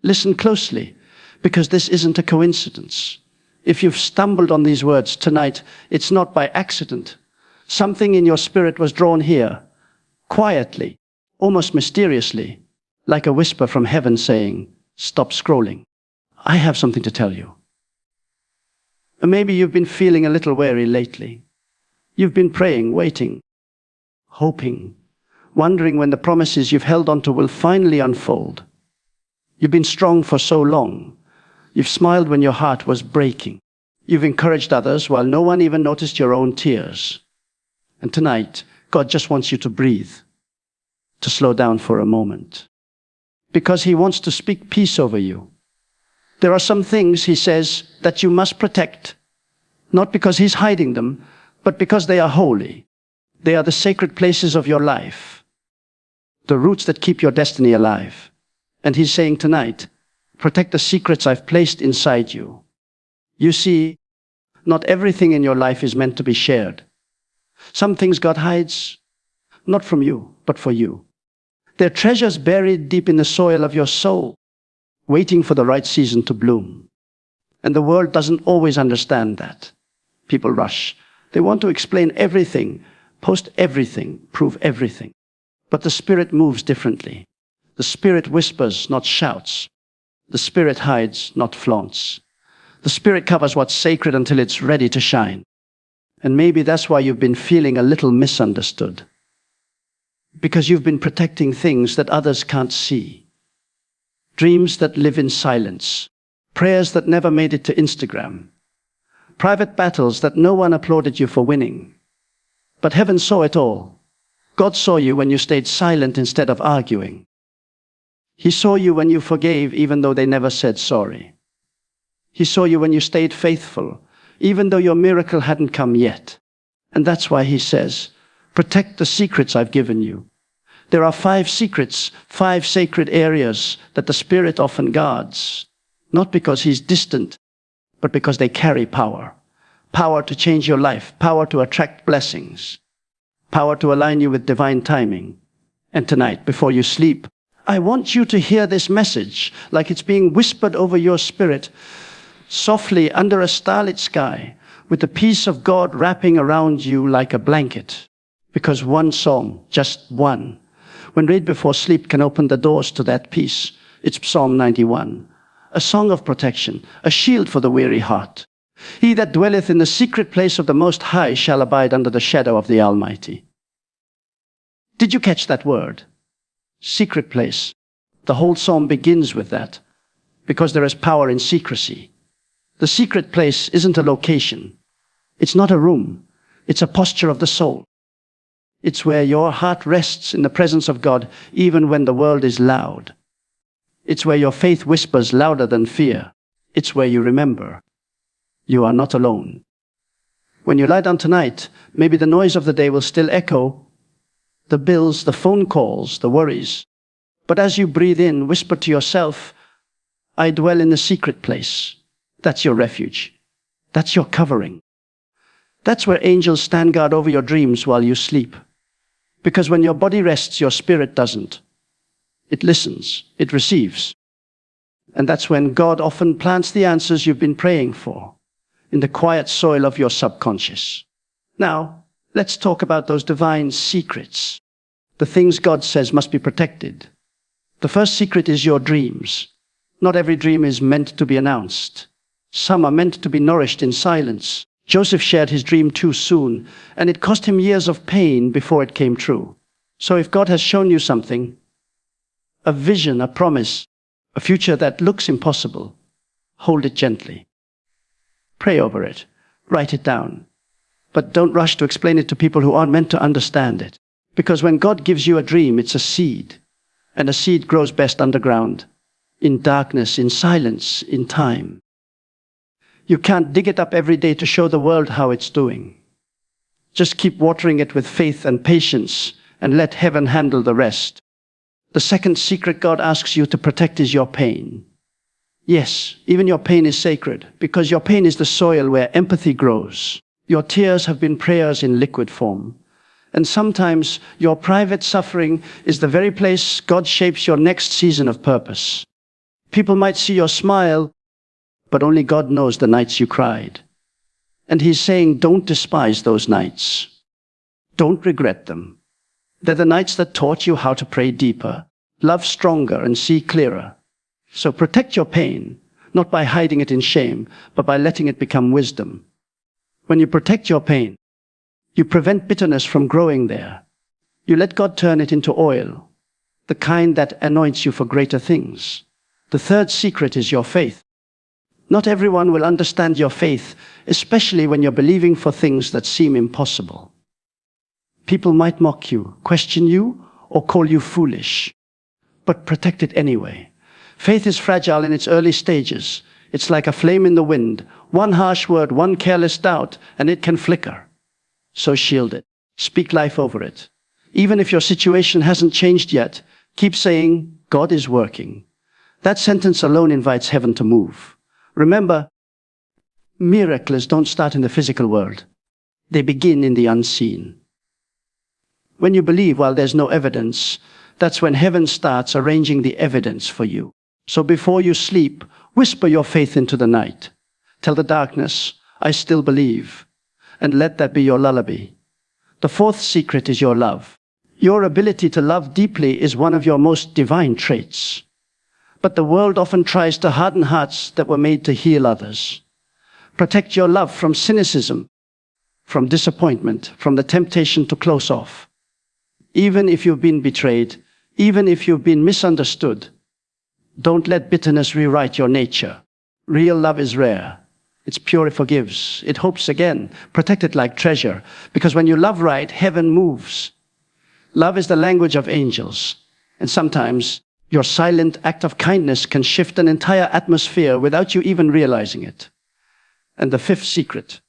Listen closely, because this isn't a coincidence. If you've stumbled on these words tonight, it's not by accident. Something in your spirit was drawn here, quietly, almost mysteriously, like a whisper from heaven saying, "Stop scrolling. I have something to tell you." And maybe you've been feeling a little weary lately. You've been praying, waiting, hoping, wondering when the promises you've held onto will finally unfold. You've been strong for so long. You've smiled when your heart was breaking. You've encouraged others while no one even noticed your own tears. And tonight, God just wants you to breathe, to slow down for a moment, because He wants to speak peace over you. There are some things, He says, that you must protect, not because He's hiding them, but because they are holy. They are the sacred places of your life, the roots that keep your destiny alive. And He's saying tonight, protect the secrets I've placed inside you. You see, not everything in your life is meant to be shared. Some things God hides, not from you, but for you. They're treasures buried deep in the soil of your soul, waiting for the right season to bloom. And the world doesn't always understand that. People rush. They want to explain everything, post everything, prove everything. But the Spirit moves differently. The Spirit whispers, not shouts. The Spirit hides, not flaunts. The Spirit covers what's sacred until it's ready to shine. And maybe that's why you've been feeling a little misunderstood. Because you've been protecting things that others can't see. Dreams that live in silence. Prayers that never made it to Instagram. Private battles that no one applauded you for winning. But heaven saw it all. God saw you when you stayed silent instead of arguing. He saw you when you forgave even though they never said sorry. He saw you when you stayed faithful, even though your miracle hadn't come yet. And that's why He says, protect the secrets I've given you. There are 5 secrets, 5 sacred areas that the Spirit often guards, not because He's distant, but because they carry power. Power to change your life, power to attract blessings, power to align you with divine timing. And tonight, before you sleep, I want you to hear this message like it's being whispered over your spirit, softly under a starlit sky, with the peace of God wrapping around you like a blanket. Because one song, just one, when read before sleep, can open the doors to that peace. It's Psalm 91, a song of protection, a shield for the weary heart. He that dwelleth in the secret place of the Most High shall abide under the shadow of the Almighty. Did you catch that word? Secret place. The whole psalm begins with that, because there is power in secrecy. The secret place isn't a location. It's not a room. It's a posture of the soul. It's where your heart rests in the presence of God, even when the world is loud. It's where your faith whispers louder than fear. It's where you remember you are not alone. When you lie down tonight, maybe the noise of the day will still echo, the bills, the phone calls, the worries. But as you breathe in, whisper to yourself, I dwell in the secret place. That's your refuge. That's your covering. That's where angels stand guard over your dreams while you sleep. Because when your body rests, your spirit doesn't. It listens. It receives. And that's when God often plants the answers you've been praying for in the quiet soil of your subconscious. Now, let's talk about those divine secrets, the things God says must be protected. The first secret is your dreams. Not every dream is meant to be announced. Some are meant to be nourished in silence. Joseph shared his dream too soon, and it cost him years of pain before it came true. So if God has shown you something, a vision, a promise, a future that looks impossible, hold it gently. Pray over it. Write it down. But don't rush to explain it to people who aren't meant to understand it. Because when God gives you a dream, it's a seed. And a seed grows best underground, in darkness, in silence, in time. You can't dig it up every day to show the world how it's doing. Just keep watering it with faith and patience and let heaven handle the rest. The second secret God asks you to protect is your pain. Yes, even your pain is sacred because your pain is the soil where empathy grows. Your tears have been prayers in liquid form. And sometimes your private suffering is the very place God shapes your next season of purpose. People might see your smile, but only God knows the nights you cried. And he's saying, don't despise those nights. Don't regret them. They're the nights that taught you how to pray deeper, love stronger, and see clearer. So protect your pain, not by hiding it in shame, but by letting it become wisdom. When you protect your pain, you prevent bitterness from growing there. You let God turn it into oil, the kind that anoints you for greater things. The third secret is your faith. Not everyone will understand your faith, especially when you're believing for things that seem impossible. People might mock you, question you, or call you foolish, but protect it anyway. Faith is fragile in its early stages. It's like a flame in the wind. One harsh word, one careless doubt, and it can flicker. So shield it. Speak life over it. Even if your situation hasn't changed yet, keep saying, God is working. That sentence alone invites heaven to move. Remember, miracles don't start in the physical world. They begin in the unseen. When you believe while there's no evidence, that's when heaven starts arranging the evidence for you. So before you sleep, whisper your faith into the night. Tell the darkness, I still believe. And let that be your lullaby. The fourth secret is your love. Your ability to love deeply is one of your most divine traits. But the world often tries to harden hearts that were made to heal others. Protect your love from cynicism, from disappointment, from the temptation to close off. Even if you've been betrayed, even if you've been misunderstood, don't let bitterness rewrite your nature. Real love is rare. It's pure, it forgives. It hopes again. Protect it like treasure. Because when you love right, heaven moves. Love is the language of angels. And sometimes your silent act of kindness can shift an entire atmosphere without you even realizing it. And the fifth secret,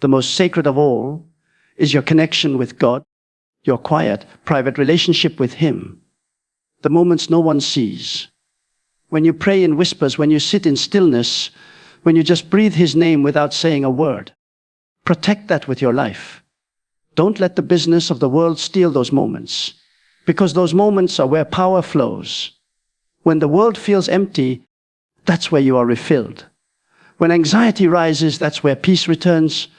the most sacred of all, is your connection with God, your quiet, private relationship with Him. The moments no one sees. When you pray in whispers, when you sit in stillness, when you just breathe His name without saying a word. Protect that with your life. Don't let the business of the world steal those moments, because those moments are where power flows. When the world feels empty, that's where you are refilled. When anxiety rises, that's where peace returns.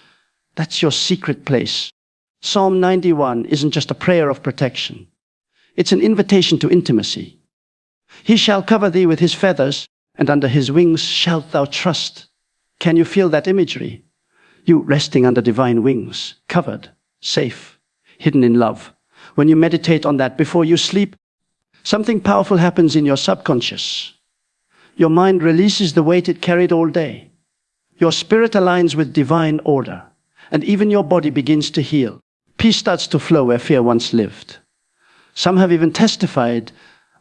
That's your secret place. Psalm 91 isn't just a prayer of protection. It's an invitation to intimacy. He shall cover thee with His feathers, and under His wings shalt thou trust. Can you feel that imagery? You resting under divine wings, covered, safe, hidden in love. When you meditate on that before you sleep, something powerful happens in your subconscious. Your mind releases the weight it carried all day. Your spirit aligns with divine order, and even your body begins to heal. Peace starts to flow where fear once lived. Some have even testified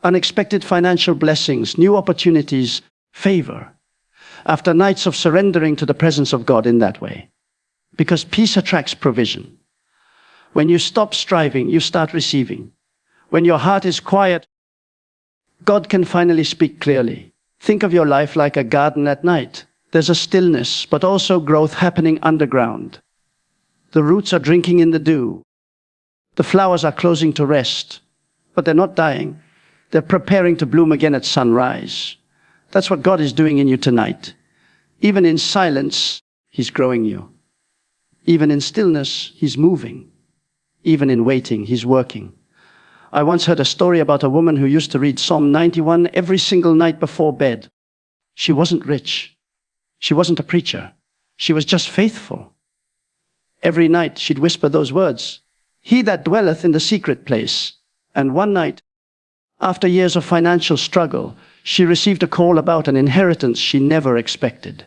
unexpected financial blessings, new opportunities, favor, after nights of surrendering to the presence of God in that way. Because peace attracts provision. When you stop striving, you start receiving. When your heart is quiet, God can finally speak clearly. Think of your life like a garden at night. There's a stillness, but also growth happening underground. The roots are drinking in the dew. The flowers are closing to rest, but they're not dying. They're preparing to bloom again at sunrise. That's what God is doing in you tonight. Even in silence, He's growing you. Even in stillness, He's moving. Even in waiting, He's working. I once heard a story about a woman who used to read Psalm 91 every single night before bed. She wasn't rich. She wasn't a preacher. She was just faithful. Every night she'd whisper those words, He that dwelleth in the secret place. And one night, after years of financial struggle, she received a call about an inheritance she never expected.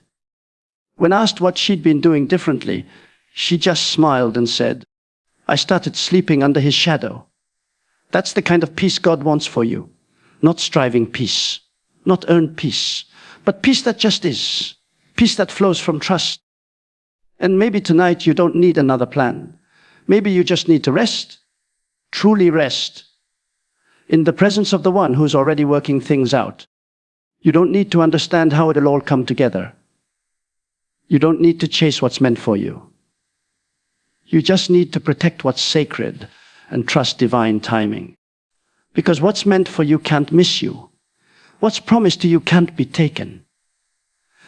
When asked what she'd been doing differently, she just smiled and said, I started sleeping under His shadow. That's the kind of peace God wants for you. Not striving peace, not earned peace, but peace that just is, peace that flows from trust. And maybe tonight you don't need another plan. Maybe you just need to rest, truly rest, in the presence of the one who's already working things out. You don't need to understand how it'll all come together. You don't need to chase what's meant for you. You just need to protect what's sacred and trust divine timing. Because what's meant for you can't miss you. What's promised to you can't be taken.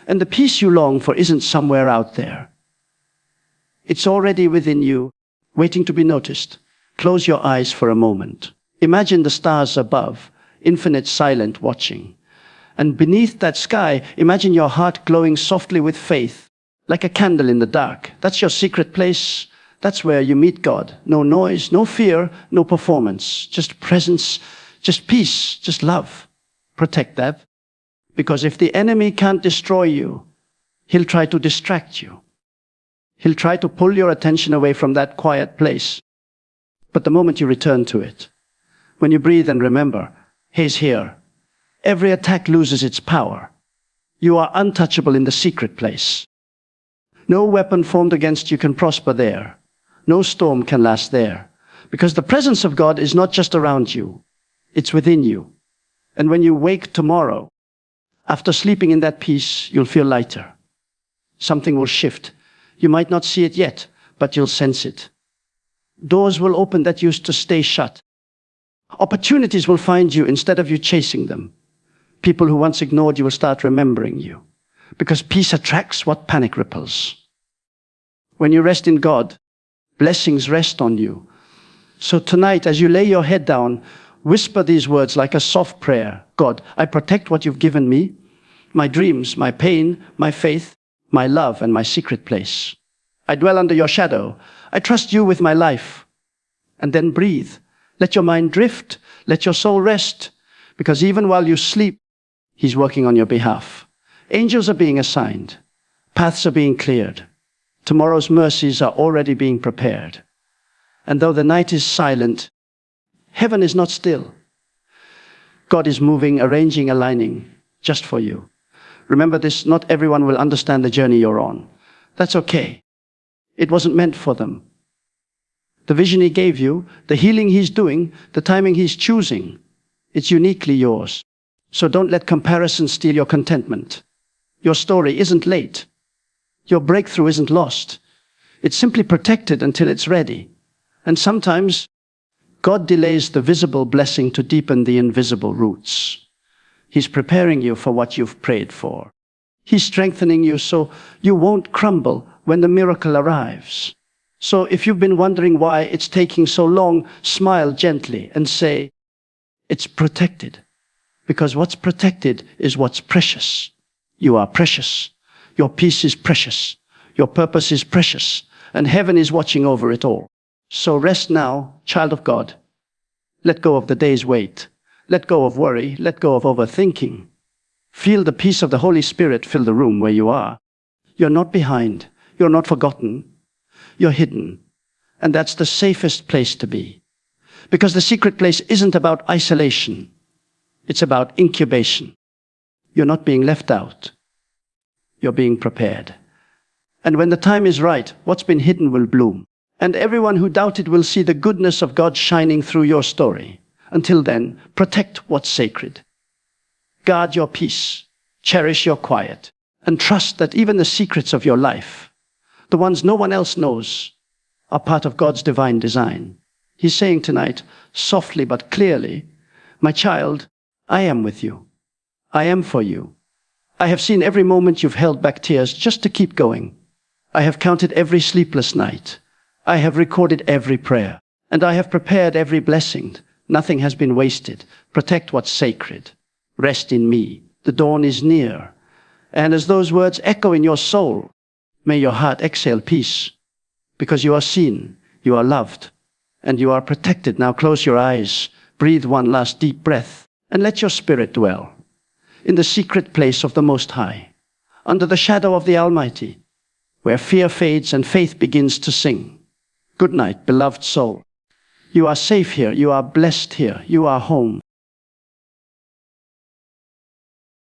And the peace you long for isn't somewhere out there. It's already within you, waiting to be noticed. Close your eyes for a moment. Imagine the stars above, infinite silent watching. And beneath that sky, imagine your heart glowing softly with faith, like a candle in the dark. That's your secret place. That's where you meet God. No noise, no fear, no performance. Just presence, just peace, just love. Protect that. Because if the enemy can't destroy you, he'll try to distract you. He'll try to pull your attention away from that quiet place. But the moment you return to it, when you breathe and remember, he's here, every attack loses its power. You are untouchable in the secret place. No weapon formed against you can prosper there. No storm can last there. Because the presence of God is not just around you, it's within you. And when you wake tomorrow, after sleeping in that peace, you'll feel lighter. Something will shift. You might not see it yet, but you'll sense it. Doors will open that used to stay shut. Opportunities will find you instead of you chasing them. People who once ignored you will start remembering you. Because peace attracts what panic repels. When you rest in God, blessings rest on you. So tonight, as you lay your head down, whisper these words like a soft prayer. God, I protect what you've given me, my dreams, my pain, my faith, my love, and my secret place. I dwell under your shadow. I trust you with my life. And then breathe. Let your mind drift. Let your soul rest. Because even while you sleep, he's working on your behalf. Angels are being assigned. Paths are being cleared. Tomorrow's mercies are already being prepared. And though the night is silent, heaven is not still. God is moving, arranging, aligning, just for you. Remember this, not everyone will understand the journey you're on. That's okay. It wasn't meant for them. The vision he gave you, the healing he's doing, the timing he's choosing, it's uniquely yours. So don't let comparison steal your contentment. Your story isn't late. Your breakthrough isn't lost. It's simply protected until it's ready. And sometimes God delays the visible blessing to deepen the invisible roots. He's preparing you for what you've prayed for. He's strengthening you so you won't crumble when the miracle arrives. So if you've been wondering why it's taking so long, smile gently and say, it's protected. Because what's protected is what's precious. You are precious. Your peace is precious. Your purpose is precious. And heaven is watching over it all. So rest now, child of God. Let go of the day's weight. Let go of worry. Let go of overthinking. Feel the peace of the Holy Spirit fill the room where you are. You're not behind. You're not forgotten. You're hidden. And that's the safest place to be. Because the secret place isn't about isolation. It's about incubation. You're not being left out. You're being prepared. And when the time is right, what's been hidden will bloom. And everyone who doubted will see the goodness of God shining through your story. Until then, protect what's sacred. Guard your peace. Cherish your quiet. And trust that even the secrets of your life, the ones no one else knows, are part of God's divine design. He's saying tonight, softly but clearly, my child, I am with you. I am for you. I have seen every moment you've held back tears just to keep going. I have counted every sleepless night. I have recorded every prayer. And I have prepared every blessing. Nothing has been wasted. Protect what's sacred. Rest in me. The dawn is near. And as those words echo in your soul, may your heart exhale peace. Because you are seen, you are loved, and you are protected. Now close your eyes. Breathe one last deep breath. And let your spirit dwell in the secret place of the Most High, under the shadow of the Almighty, where fear fades and faith begins to sing. Good night, beloved soul. You are safe here. You are blessed here. You are home.